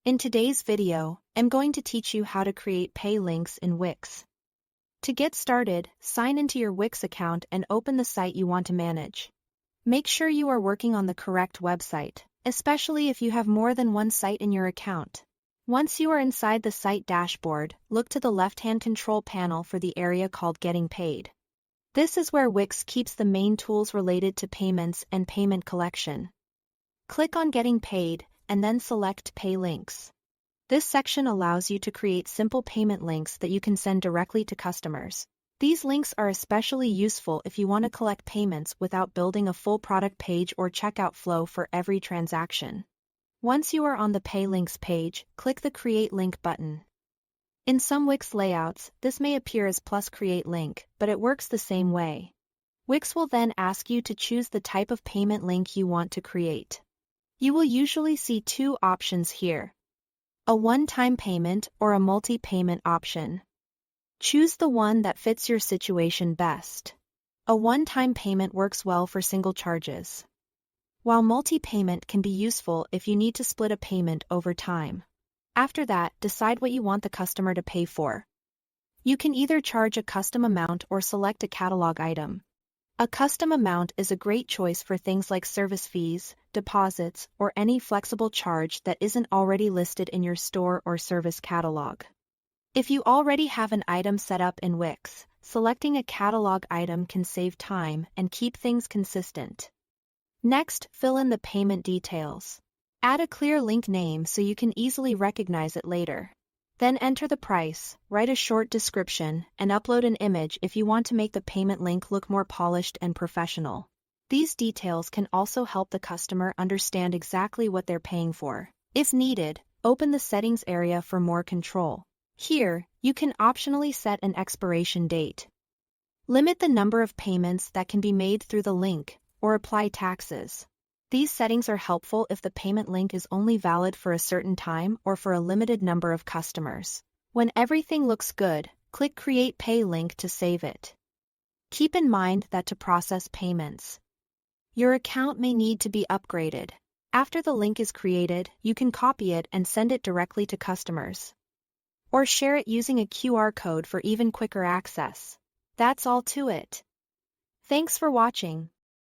In today's video, I'm going to teach you how to create pay links in Wix. To get started, sign into your Wix account and open the site you want to manage. Make sure you are working on the correct website, especially if you have more than one site in your account. Once you are inside the site dashboard, look to the left-hand control panel for the area called Getting Paid. This is where Wix keeps the main tools related to payments and payment collection. Click on Getting Paid, and then select Pay Links. This section allows you to create simple payment links that you can send directly to customers. These links are especially useful if you want to collect payments without building a full product page or checkout flow for every transaction. Once you are on the Pay Links page, click the Create Link button. In some Wix layouts, this may appear as plus Create Link, but it works the same way. Wix will then ask you to choose the type of payment link you want to create. You will usually see two options here: a one-time payment or a multi-payment option. Choose the one that fits your situation best. A one-time payment works well for single charges, while multi-payment can be useful if you need to split a payment over time. After that, decide what you want the customer to pay for. You can either charge a custom amount or select a catalog item. A custom amount is a great choice for things like service fees, deposits, or any flexible charge that isn't already listed in your store or service catalog. If you already have an item set up in Wix, selecting a catalog item can save time and keep things consistent. Next, fill in the payment details. Add a clear link name so you can easily recognize it later. Then enter the price, write a short description, and upload an image if you want to make the payment link look more polished and professional. These details can also help the customer understand exactly what they're paying for. If needed, open the settings area for more control. Here, you can optionally set an expiration date. Limit the number of payments that can be made through the link, or apply taxes. These settings are helpful if the payment link is only valid for a certain time or for a limited number of customers. When everything looks good, click Create Pay Link to save it. Keep in mind that to process payments, your account may need to be upgraded. After the link is created, you can copy it and send it directly to customers, or share it using a QR code for even quicker access. That's all to it. Thanks for watching.